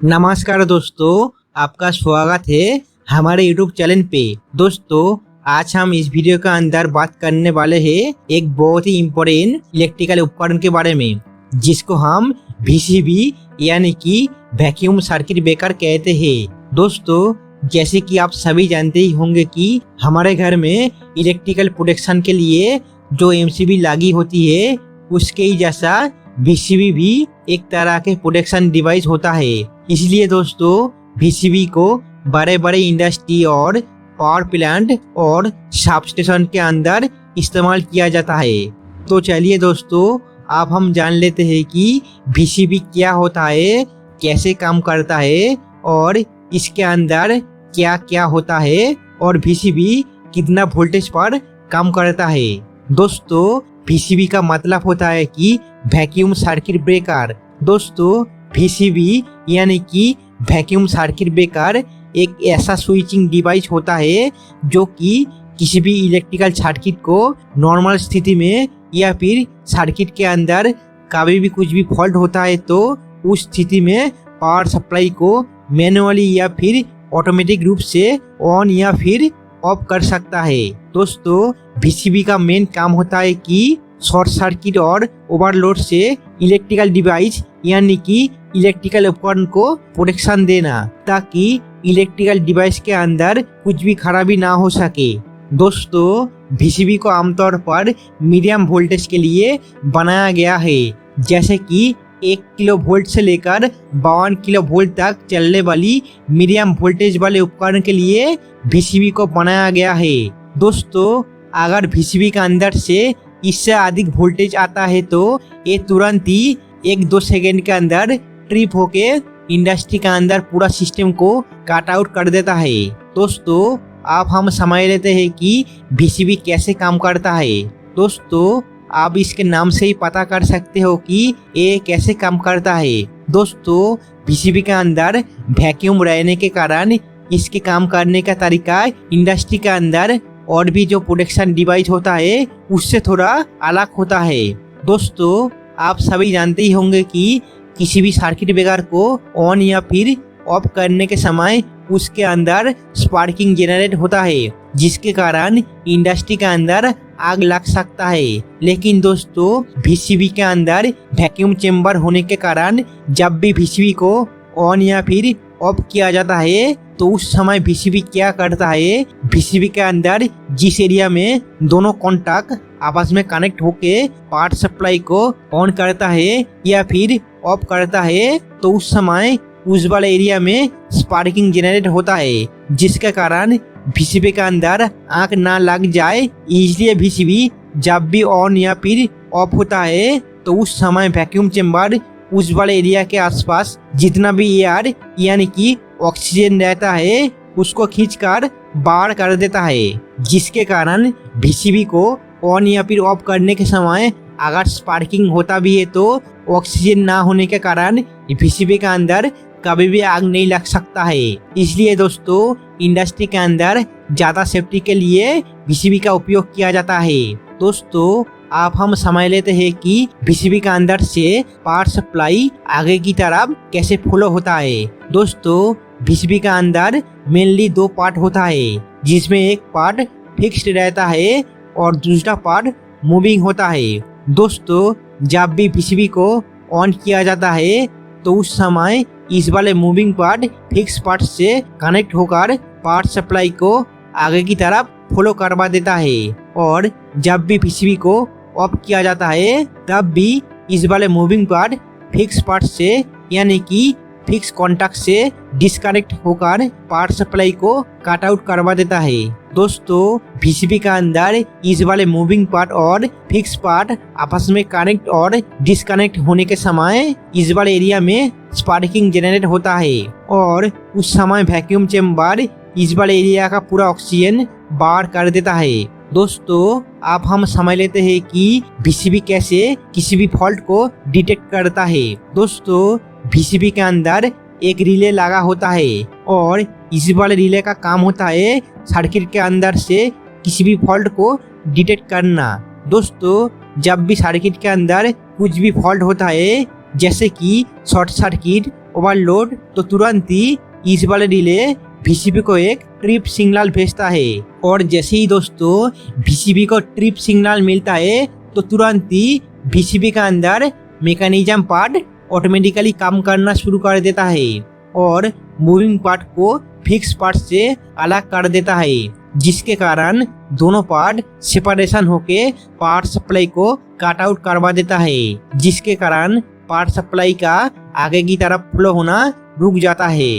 नमस्कार दोस्तों, आपका स्वागत है हमारे YouTube चैनल पे। दोस्तों, आज हम इस वीडियो के अंदर बात करने वाले हैं एक बहुत ही इम्पोर्टेंट इलेक्ट्रिकल उपकरण के बारे में, जिसको हम VCB यानी कि वैक्यूम सर्किट ब्रेकर कहते हैं। दोस्तों, जैसे कि आप सभी जानते ही होंगे कि हमारे घर में इलेक्ट्रिकल प्रोटेक्शन के लिए जो MCB लगी होती है, उसके ही जैसा VCB भी एक तरह के प्रोटेक्शन डिवाइस होता है। इसलिए दोस्तों, VCB को बड़े बड़े इंडस्ट्री और पावर प्लांट और सब स्टेशन के अंदर इस्तेमाल किया जाता है। तो चलिए दोस्तों, अब हम जान लेते हैं कि VCB क्या होता है, कैसे काम करता है और इसके अंदर क्या क्या होता है और VCB कितना वोल्टेज पर काम करता है। दोस्तों, VCB का मतलब होता है कि वैक्यूम सर्किट ब्रेकर। दोस्तों, VCB यानी कि वैक्यूम सर्किट ब्रेकर एक ऐसा स्विचिंग डिवाइस होता है जो कि किसी भी इलेक्ट्रिकल सर्किट को नॉर्मल स्थिति में या फिर सर्किट के अंदर कभी भी कुछ भी फॉल्ट होता है तो उस स्थिति में पावर सप्लाई को मैनुअली या फिर ऑटोमेटिक रूप से ऑन या फिर ऑफ कर सकता है। दोस्तों, VCB का मेन काम होता है कि शॉर्ट सर्किट और ओवरलोड से इलेक्ट्रिकल डिवाइस यानी कि इलेक्ट्रिकल उपकरण को प्रोटेक्शन देना, ताकि इलेक्ट्रिकल डिवाइस के अंदर कुछ भी खराबी ना हो सके। दोस्तों, VCB को आमतौर पर मीडियम वोल्टेज के लिए बनाया गया है, जैसे कि 1 किलो वोल्ट से लेकर 52 किलो वोल्ट तक चलने वाली मीडियम वोल्टेज वाले उपकरण के लिए VCB को बनाया गया है। दोस्तों, अगर VCB के अंदर से इससे अधिक वोल्टेज आता है तो ये तुरंत ही 1-2 सेकेंड के अंदर ट्रिप होके इंडस्ट्री के अंदर पूरा सिस्टम को कट आउट कर देता है। दोस्तों, अब हम समझ लेते हैं कि VCB कैसे काम करता है। दोस्तों, आप इसके नाम से ही पता कर सकते हो कि ये कैसे काम करता है। दोस्तों, VCB के अंदर वैक्यूम रहने के कारण इसके काम करने का तरीका इंडस्ट्री के अंदर और भी जो प्रोटेक्शन डिवाइस होता है उससे थोड़ा अलग होता है। दोस्तों, आप सभी जानते ही होंगे कि किसी भी सर्किट ब्रेकर को ऑन या फिर ऑफ करने के समय उसके अंदर स्पार्किंग जनरेट होता है, जिसके कारण इंडस्ट्री के अंदर आग लग सकता है। लेकिन दोस्तों, VCB के अंदर वैक्यूम चेम्बर होने के कारण जब भी VCB को ऑन या फिर ऑफ किया जाता है तो उस समय VCB क्या करता है, VCB के अंदर जिस एरिया में दोनों कॉन्टैक्ट आपस में कनेक्ट होके पावर सप्लाई को ऑन करता है या फिर ऑफ करता है, तो उस समय उस वाले एरिया में स्पार्किंग जनरेट होता है, जिसके कारण VCB के अंदर आग ना लग जाए। इसलिए VCB जब भी ऑन या फिर ऑफ होता है तो उस समय वैक्यूम चेम्बर उस वाले एरिया के आसपास जितना भी एयर यानी कि ऑक्सीजन रहता है उसको खींचकर बाहर कर देता है, जिसके कारण VCB को ऑन या फिर ऑफ करने के समय अगर स्पार्किंग होता भी है तो ऑक्सीजन ना होने के कारण VCB के अंदर कभी भी आग नहीं लग सकता है। इसलिए दोस्तों, इंडस्ट्री के अंदर ज्यादा सेफ्टी के लिए VCB का उपयोग किया जाता है। दोस्तों, आप हम समझ लेते हैं कि VCB के अंदर से पावर सप्लाई आगे की तरफ कैसे फ्लो होता है। दोस्तों, VCB के अंदर मेनली 2 पार्ट होता है, जिसमें एक पार्ट फिक्स्ड रहता है और दूसरा पार्ट मूविंग होता है। दोस्तों, जब भी VCB को ऑन किया जाता है तो उस समय इस वाले मूविंग पार्ट फिक्स पार्ट से कनेक्ट होकर पावर सप्लाई को आगे की तरफ फ्लो करवा देता है, और जब भी VCB को ऑफ किया जाता है तब भी इस वाले मूविंग पार्ट फिक्स पार्ट से यानी कि फिक्स कॉन्टैक्ट से डिस्कनेक्ट होकर पावर सप्लाई को कट आउट करवा देता है। दोस्तों, VCB के अंदर इस वाले मूविंग पार्ट और फिक्स पार्ट आपस में कनेक्ट और डिस्कनेक्ट होने के समय इस वाले एरिया में स्पार्किंग जनरेट होता है, और उस समय वैक्यूम चेम्बर इस वाले एरिया का पूरा ऑक्सीजन बाहर कर देता है। दोस्तों, अब हम समझ लेते हैं कि VCB कैसे किसी भी फॉल्ट को डिटेक्ट करता है। दोस्तों, VCB के अंदर एक रिले लगा होता है और इस वाले रिले का काम होता है सर्किट के अंदर से किसी भी फॉल्ट को डिटेक्ट करना। दोस्तों, जब भी सर्किट के अंदर कुछ भी फॉल्ट होता है, जैसे कि शॉर्ट सर्किट ओवरलोड तो तुरंत ही इस वाले रिले VCB को एक ट्रिप सिग्नल भेजता है और जैसे ही दोस्तों VCB को ट्रिप सिग्नल मिलता है तो तुरंत ही VCB का अंदर मैकेनिज्म पार्ट ऑटोमेटिकली काम करना शुरू कर देता है और मूविंग पार्ट को फिक्स पार्ट से अलग कर देता है, जिसके कारण दोनों पार्ट सेपरेशन होके पावर सप्लाई को कट आउट करवा देता है, जिसके कारण पावर सप्लाई का आगे की तरफ फ्लो होना रुक जाता है।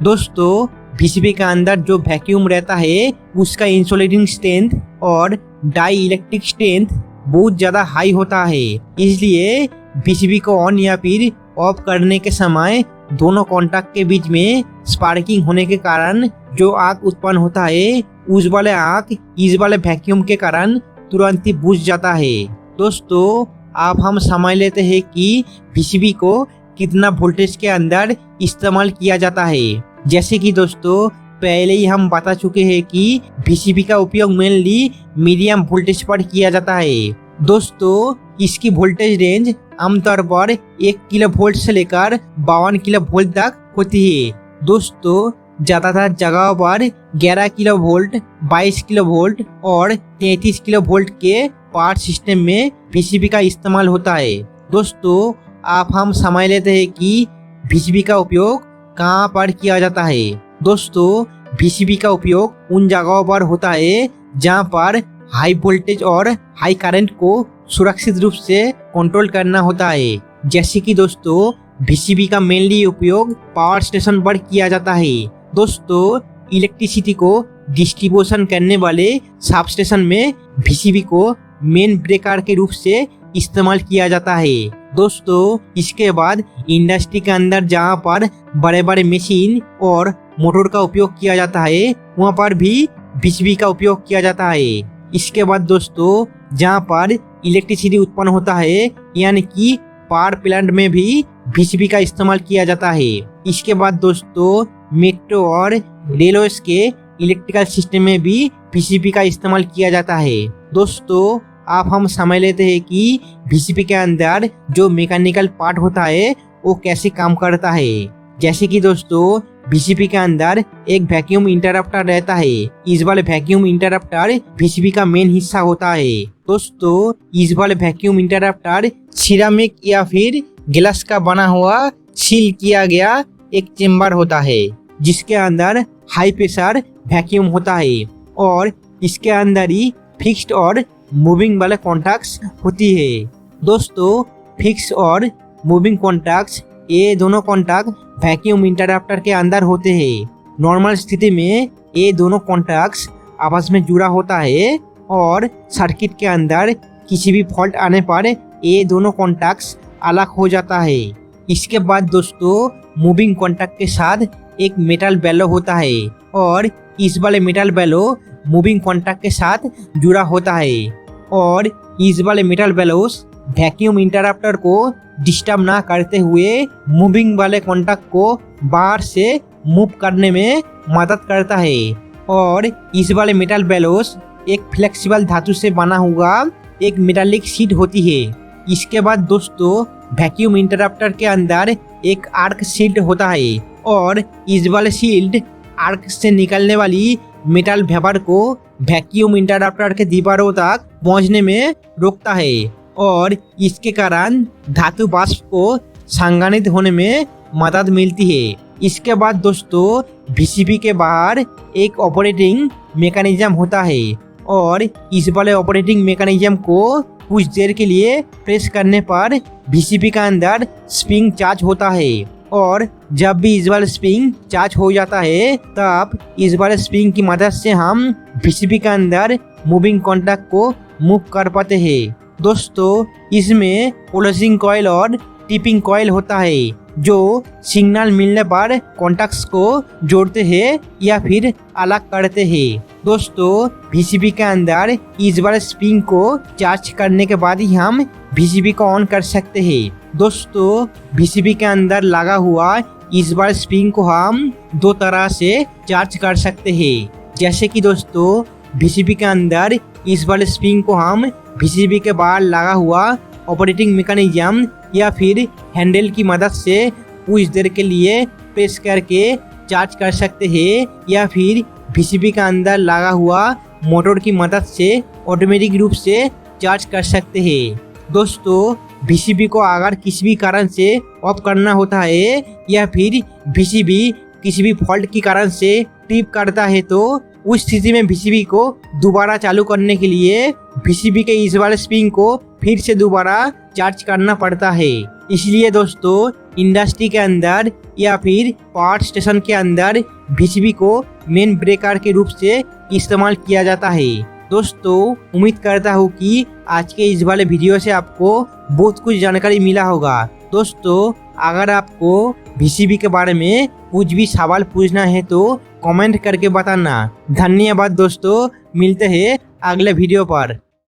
दोस्तों VCB के अंदर जो वैक्यूम रहता है उसका इंसुलेटिंग स्ट्रेंथ और डाई इलेक्ट्रिक स्ट्रेंथ बहुत ज्यादा हाई होता है, इसलिए VCB को ऑन या फिर ऑफ करने के समय दोनों कॉन्टैक्ट के बीच में स्पार्किंग होने के कारण जो आग उत्पन्न होता है उस वाले आग इस वाले वैक्यूम के कारण तुरंत ही बुझ जाता है। दोस्तों अब हम समझ लेते हैं कि VCB को कितना वोल्टेज के अंदर इस्तेमाल किया जाता है। जैसे कि दोस्तों पहले ही हम बता चुके हैं कि VCB का उपयोग मेनली मीडियम वोल्टेज पर किया जाता है। दोस्तों इसकी वोल्टेज रेंज आमतौर पर 1 किलोवोल्ट से लेकर 52 किलोवोल्ट तक होती है। दोस्तों ज्यादातर जगहों पर 11 किलोवोल्ट, 22 किलोवोल्ट और 33 किलोवोल्ट के पावर सिस्टम में VCB का इस्तेमाल होता है। दोस्तों आप हम समझ लेते हैं कि VCB का उपयोग कहाँ पर किया जाता है। दोस्तों VCB का उपयोग उन जगहों पर होता है जहाँ पर हाई वोल्टेज और हाई करंट को सुरक्षित रूप से कंट्रोल करना होता है। जैसे कि दोस्तों VCB का मेनली उपयोग पावर स्टेशन पर किया जाता है। दोस्तों इलेक्ट्रिसिटी को डिस्ट्रीब्यूशन करने वाले सब स्टेशन में VCB को मेन ब्रेकर के रूप से इस्तेमाल किया जाता है। दोस्तों इसके बाद इंडस्ट्री के अंदर जहाँ पर बड़े बड़े मशीन और मोटर का उपयोग किया जाता है वहाँ पर भी VCB का उपयोग किया जाता है। इसके बाद दोस्तों जहाँ पर इलेक्ट्रिसिटी उत्पन्न होता है यानी कि पावर प्लांट में भी VCB का इस्तेमाल किया जाता है। इसके बाद दोस्तों मेट्रो और रेलवे के इलेक्ट्रिकल सिस्टम में भी VCB का इस्तेमाल किया जाता है। दोस्तों आप हम समझ लेते हैं कि VCB के अंदर जो मैकेनिकल पार्ट होता है वो कैसे काम करता है। जैसे कि दोस्तों VCB के अंदर एक वैक्यूम इंटरप्टर रहता है। इस वाले वैक्यूम इंटरप्टर VCB का मेन हिस्सा होता है। दोस्तों इस वाले वैक्यूम इंटरप्टर सिरामिक या फिर ग्लास का बना हुआ सील किया गया एक चेम्बर होता है जिसके अंदर हाई प्रेशर वैक्यूम होता है और इसके अंदर ही फिक्स्ड और मूविंग वाले कॉन्टैक्ट्स होती है। दोस्तों फिक्स और मूविंग कॉन्टैक्ट्स ये दोनों कॉन्टैक्ट वैक्यूम इंटरप्टर के अंदर होते हैं। नॉर्मल स्थिति में ये दोनों कॉन्टैक्ट्स आपस में जुड़ा होता है और सर्किट के अंदर किसी भी फॉल्ट आने पर ये दोनों कॉन्टैक्ट्स अलग हो जाता है। इसके बाद दोस्तों मूविंग कॉन्टैक्ट के साथ एक मेटल बेलो होता है और इस वाले मेटल बेलो मूविंग कॉन्टैक्ट के साथ जुड़ा होता है और इस वाले मेटल बेलोस वैक्यूम इंटरप्टर को डिस्टर्ब ना करते हुए मूविंग वाले कॉन्टैक्ट को बाहर से मूव करने में मदद करता है और इस वाले मेटल बेलोस एक फ्लेक्सिबल धातु से बना हुआ एक मेटालिक शीट होती है। इसके बाद दोस्तों वैक्यूम इंटरप्टर के अंदर एक आर्क शील्ड होता है और इस वाले शील्ड आर्क से निकलने वाली मेटल वेपर को वैक्यूम इंटरप्टर के दीवारों तक पहुंचने में रोकता है और इसके कारण धातु वाष्प को संघनित होने में मदद मिलती है। इसके बाद दोस्तों VCB के बाहर एक ऑपरेटिंग मैकेनिज्म होता है और इस वाले ऑपरेटिंग मैकेनिज्म को कुछ देर के लिए प्रेस करने पर VCB का अंदर स्प्रिंग चार्ज होता है और जब भी इस वाले स्प्रिंग चार्ज हो जाता है तब इस वाले स्प्रिंग की मदद से हम VCB के अंदर मूविंग कॉन्टैक्ट को मूव कर पाते हैं। दोस्तों इसमें पोलसिंग कॉइल और टिपिंग कॉइल होता है जो सिग्नल मिलने पर कॉन्टैक्ट्स को जोड़ते हैं या फिर अलग करते हैं। दोस्तों VCB के अंदर इस वाले स्प्रिंग को चार्ज करने के बाद ही हम VCB को ऑन कर सकते हैं। दोस्तों VCB के अंदर लगा हुआ इस वाले स्प्रिंग को हम दो तरह से चार्ज कर सकते हैं। जैसे कि दोस्तों VCB के अंदर इस वाले स्प्रिंग को हम VCB के बाहर लगा हुआ ऑपरेटिंग मैकेनिज्म या फिर हैंडल की मदद से कुछ देर के लिए प्रेस करके चार्ज कर सकते हैं या फिर पीसीबी के अंदर लगा हुआ मोटर की मदद से ऑटोमेटिक रूप से चार्ज कर सकते हैं। दोस्तों पीसीबी को अगर किसी भी कारण से ऑफ करना होता है या फिर पीसीबी किसी भी फॉल्ट के कारण से ट्रिप करता है तो उस स्थिति में पीसीबी को दोबारा चालू करने के लिए पीसीबी के इस वाले स्प्रिंग को फिर से दोबारा चार्ज करना पड़ता है। इसलिए दोस्तों इंडस्ट्री के अंदर या फिर पावर स्टेशन के अंदर पीसीबी को मेन ब्रेकर के रूप से इस्तेमाल किया जाता है। दोस्तों उम्मीद करता हूँ कि आज के इस वाले वीडियो से आपको बहुत कुछ जानकारी मिला होगा। दोस्तों अगर आपको पीसीबी के बारे में कुछ भी सवाल पूछना है तो कमेंट करके बताना। धन्यवाद दोस्तों, मिलते हैं अगले वीडियो पर।